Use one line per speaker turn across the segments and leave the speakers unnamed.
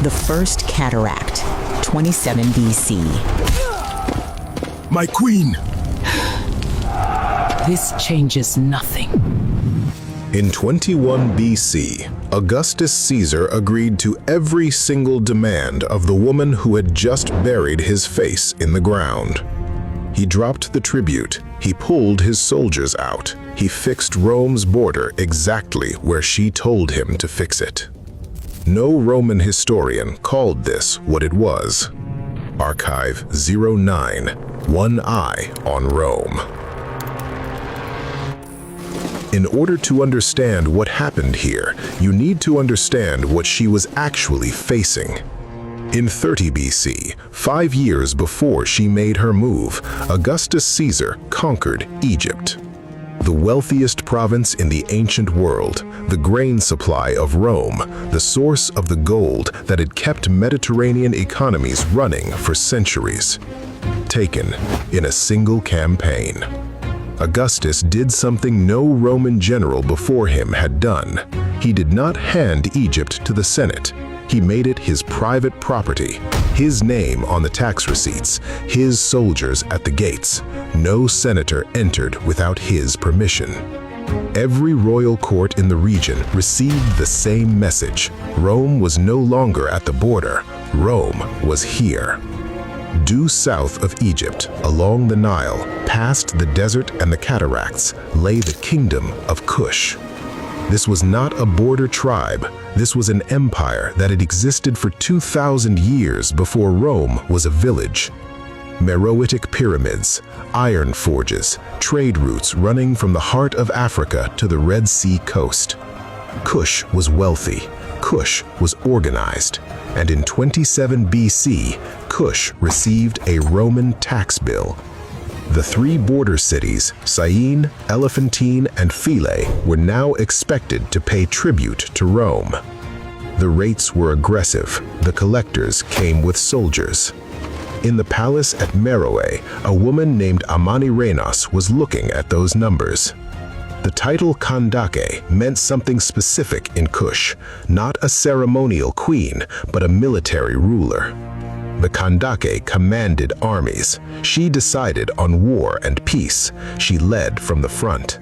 The First Cataract, 27 BC.
My queen!
This changes nothing.
In 21 BC, Augustus Caesar agreed to every single demand of the woman who had just buried his face in the ground. He dropped the tribute, he pulled his soldiers out, he fixed Rome's border exactly where she told him to fix it. No Roman historian called this what it was. Archive 09, One Eye on Rome. In order to understand what happened here, you need to understand what she was actually facing. In 30 BC, 5 years before she made her move, Augustus Caesar conquered Egypt. The wealthiest province in the ancient world, the grain supply of Rome, the source of the gold that had kept Mediterranean economies running for centuries. Taken in a single campaign. Augustus did something no Roman general before him had done. He did not hand Egypt to the Senate. He made it his private property, his name on the tax receipts, his soldiers at the gates. No senator entered without his permission. Every royal court in the region received the same message. Rome was no longer at the border. Rome was here. Due south of Egypt, along the Nile, past the desert and the cataracts, lay the kingdom of Kush. This was not a border tribe. This was an empire that had existed for 2,000 years before Rome was a village. Meroitic pyramids, iron forges, trade routes running from the heart of Africa to the Red Sea coast. Kush was wealthy. Kush was organized. And in 27 BC, Kush received a Roman tax bill. The 3 border cities, Syene, Elephantine, and Philae, were now expected to pay tribute to Rome. The rates were aggressive. The collectors came with soldiers. In the palace at Meroe, a woman named Amanirenas was looking at those numbers. The title Kandake meant something specific in Kush, not a ceremonial queen, but a military ruler. The Kandake commanded armies. She decided on war and peace. She led from the front.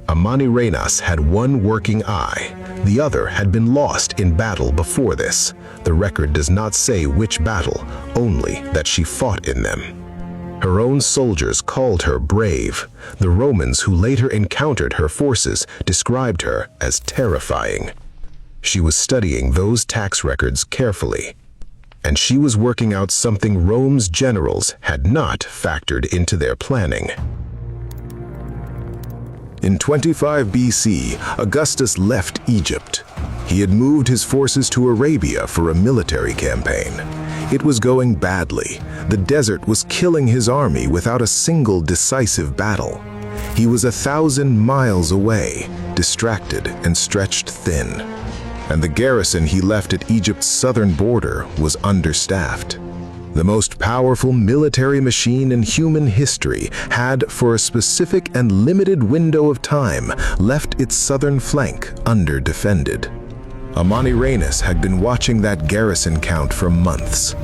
Amanirenas had one working eye. The other had been lost in battle before this. The record does not say which battle, only that she fought in them. Her own soldiers called her brave. The Romans who later encountered her forces described her as terrifying. She was studying those tax records carefully. And she was working out something Rome's generals had not factored into their planning. In 25 BC, Augustus left Egypt. He had moved his forces to Arabia for a military campaign. It was going badly. The desert was killing his army without a single decisive battle. He was 1,000 miles away, distracted and stretched thin. And the garrison he left at Egypt's southern border was understaffed. The most powerful military machine in human history had, for a specific and limited window of time, left its southern flank under-defended. Amanirenas had been watching that garrison count for months.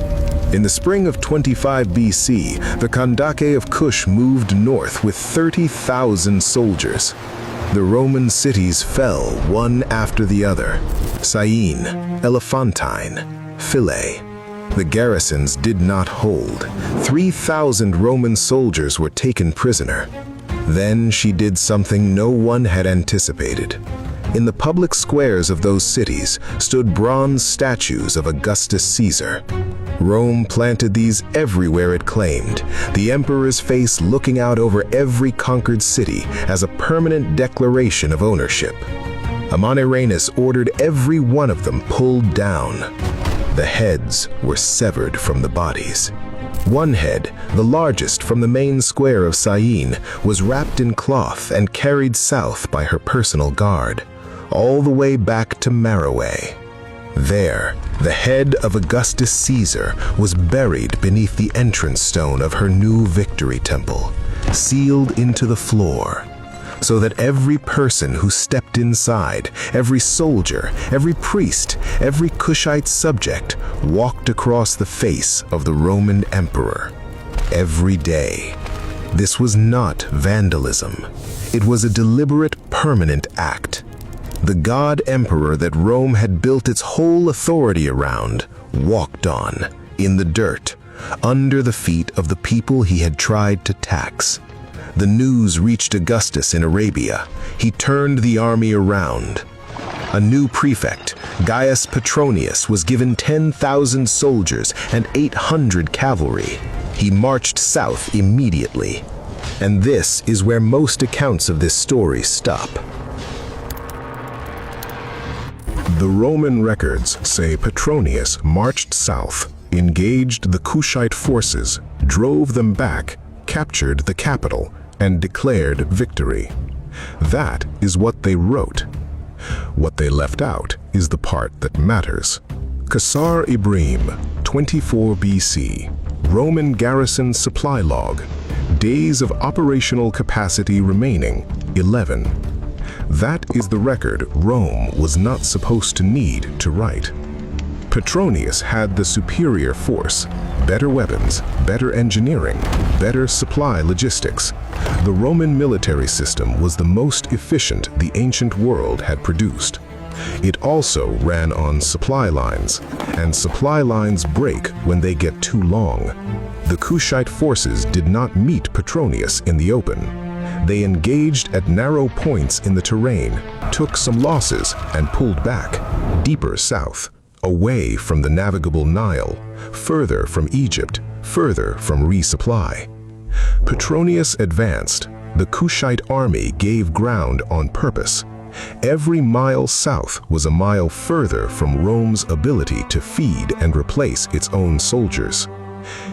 In the spring of 25 BC, the Kandake of Kush moved north with 30,000 soldiers. The Roman cities fell one after the other. Syene, Elephantine, Philae. The garrisons did not hold. 3,000 Roman soldiers were taken prisoner. Then she did something no one had anticipated. In the public squares of those cities stood bronze statues of Augustus Caesar. Rome planted these everywhere it claimed, the emperor's face looking out over every conquered city as a permanent declaration of ownership. Amanirenas ordered every one of them pulled down. The heads were severed from the bodies. One head, the largest from the main square of Syene, was wrapped in cloth and carried south by her personal guard, all the way back to Meroe. There, the head of Augustus Caesar was buried beneath the entrance stone of her new victory temple, sealed into the floor. so that every person who stepped inside, every soldier, every priest, every Kushite subject walked across the face of the Roman emperor. Every day. This was not vandalism. It was a deliberate, permanent act. The god emperor that Rome had built its whole authority around walked on, in the dirt, under the feet of the people he had tried to tax. The news reached Augustus in Arabia. He turned the army around. A new prefect, Gaius Petronius, was given 10,000 soldiers and 800 cavalry. He marched south immediately. And this is where most accounts of this story stop. The Roman records say Petronius marched south, engaged the Kushite forces, drove them back, captured the capital, and declared victory. That is what they wrote. What they left out is the part that matters. Qasr Ibrim, 24 BC, Roman garrison supply log, days of operational capacity remaining, 11. That is the record Rome was not supposed to need to write. Petronius had the superior force, better weapons, better engineering, better supply logistics. The Roman military system was the most efficient the ancient world had produced. It also ran on supply lines, and supply lines break when they get too long. The Kushite forces did not meet Petronius in the open. They engaged at narrow points in the terrain, took some losses, and pulled back, deeper south, away from the navigable Nile, further from Egypt, further from resupply. Petronius advanced. The Kushite army gave ground on purpose. Every mile south was a mile further from Rome's ability to feed and replace its own soldiers.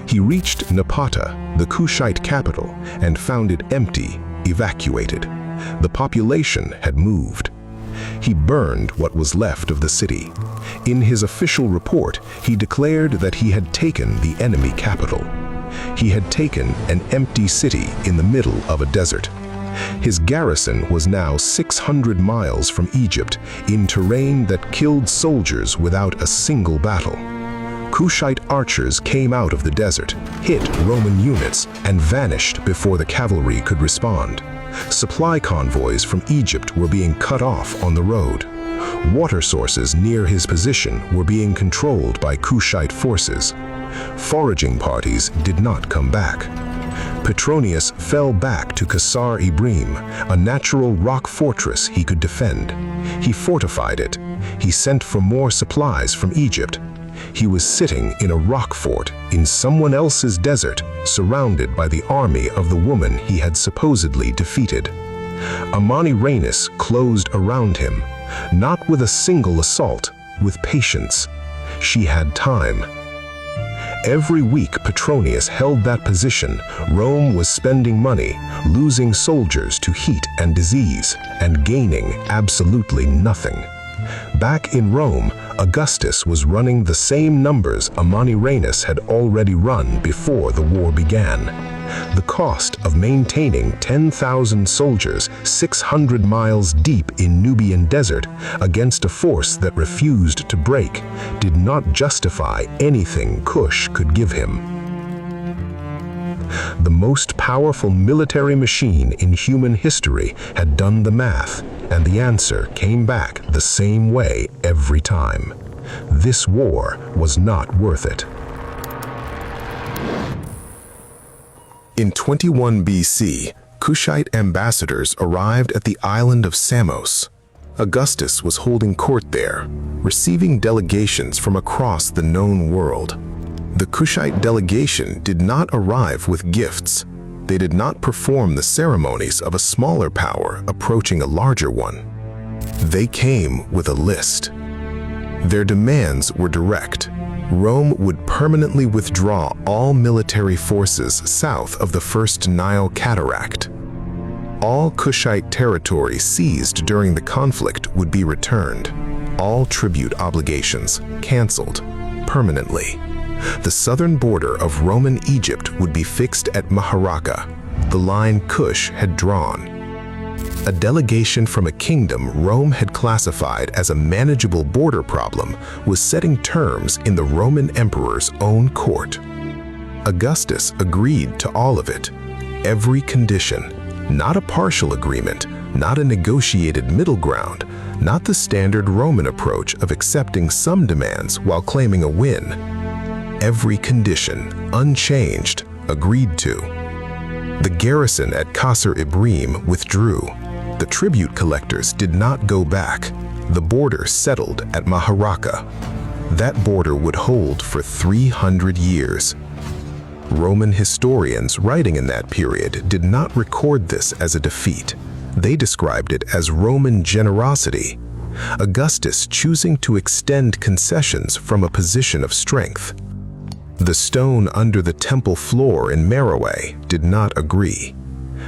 He reached Napata, the Kushite capital, and found it empty, evacuated. The population had moved. He burned what was left of the city. In his official report, he declared that he had taken the enemy capital. He had taken an empty city in the middle of a desert. His garrison was now 600 miles from Egypt, in terrain that killed soldiers without a single battle. Kushite archers came out of the desert, hit Roman units, and vanished before the cavalry could respond. Supply convoys from Egypt were being cut off on the road. Water sources near his position were being controlled by Kushite forces. Foraging parties did not come back. Petronius fell back to Qasr Ibrim, a natural rock fortress he could defend. He fortified it. He sent for more supplies from Egypt. He was sitting in a rock fort in someone else's desert, surrounded by the army of the woman he had supposedly defeated. Amanirenas closed around him, not with a single assault, with patience. She had time. Every week Petronius held that position, Rome was spending money, losing soldiers to heat and disease, and gaining absolutely nothing. Back in Rome, Augustus was running the same numbers Amanirenas had already run before the war began. The cost of maintaining 10,000 soldiers 600 miles deep in Nubian desert against a force that refused to break did not justify anything Kush could give him. The most powerful military machine in human history had done the math, and the answer came back the same way every time. This war was not worth it. In 21 BC, Kushite ambassadors arrived at the island of Samos. Augustus was holding court there, receiving delegations from across the known world. The Kushite delegation did not arrive with gifts. They did not perform the ceremonies of a smaller power approaching a larger one. They came with a list. Their demands were direct. Rome would permanently withdraw all military forces south of the First Nile Cataract. All Kushite territory seized during the conflict would be returned. All tribute obligations canceled permanently. The southern border of Roman Egypt would be fixed at Maharaka, the line Kush had drawn. A delegation from a kingdom Rome had classified as a manageable border problem was setting terms in the Roman emperor's own court. Augustus agreed to all of it, every condition, not a partial agreement, not a negotiated middle ground, not the standard Roman approach of accepting some demands while claiming a win. Every condition, unchanged, agreed to. The garrison at Qasr Ibrim withdrew. The tribute collectors did not go back. The border settled at Maharaka. That border would hold for 300 years. Roman historians writing in that period did not record this as a defeat. They described it as Roman generosity, Augustus choosing to extend concessions from a position of strength. The stone under the temple floor in Meroe did not agree.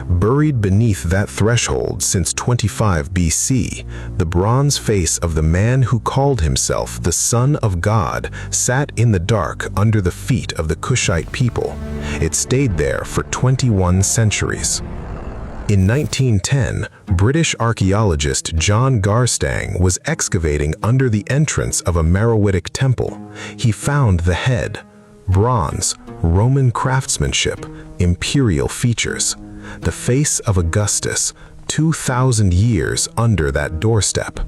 Buried beneath that threshold since 25 BC, the bronze face of the man who called himself the Son of God sat in the dark under the feet of the Kushite people. It stayed there for 21 centuries. In 1910, British archaeologist John Garstang was excavating under the entrance of a Meroitic temple. He found the head, bronze, Roman craftsmanship, imperial features. The face of Augustus, 2,000 years under that doorstep.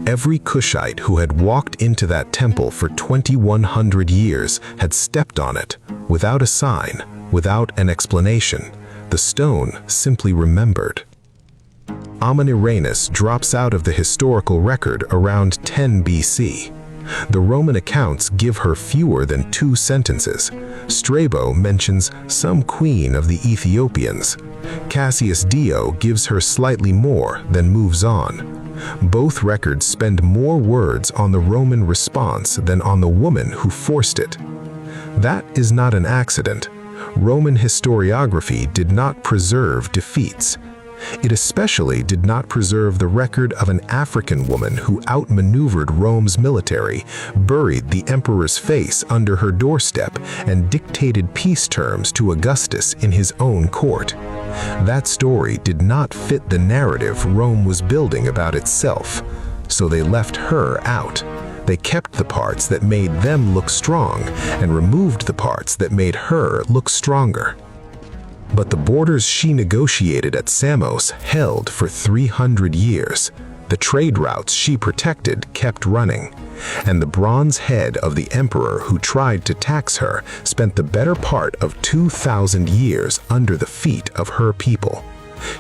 Every Kushite who had walked into that temple for 2,100 years had stepped on it, without a sign, without an explanation. The stone simply remembered. Amanirenas drops out of the historical record around 10 BC. The Roman accounts give her fewer than 2 sentences. Strabo mentions some queen of the Ethiopians. Cassius Dio gives her slightly more, then moves on. Both records spend more words on the Roman response than on the woman who forced it. That is not an accident. Roman historiography did not preserve defeats. It especially did not preserve the record of an African woman who outmaneuvered Rome's military, buried the emperor's face under her doorstep, and dictated peace terms to Augustus in his own court. That story did not fit the narrative Rome was building about itself, so they left her out. They kept the parts that made them look strong and removed the parts that made her look stronger. But the borders she negotiated at Samos held for 300 years. The trade routes she protected kept running, and the bronze head of the emperor who tried to tax her spent the better part of 2,000 years under the feet of her people.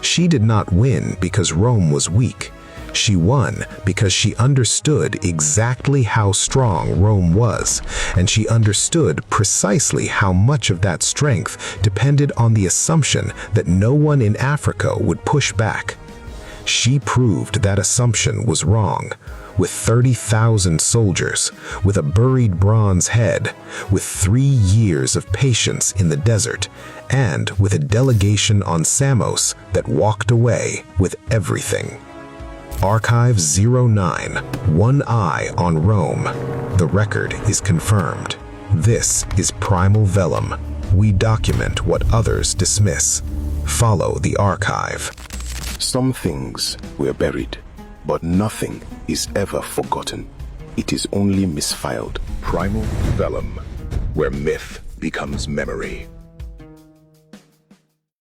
She did not win because Rome was weak. She won because she understood exactly how strong Rome was, and she understood precisely how much of that strength depended on the assumption that no one in Africa would push back. She proved that assumption was wrong. With 30,000 soldiers, with a buried bronze head, with 3 years of patience in the desert, and with a delegation on Samos that walked away with everything. Archive 09, One Eye on Rome. The record is confirmed. This is Primal Vellum. We document what others dismiss. Follow the archive.
Some things were buried, but nothing is ever forgotten. It is only misfiled. Primal Vellum, where myth becomes memory.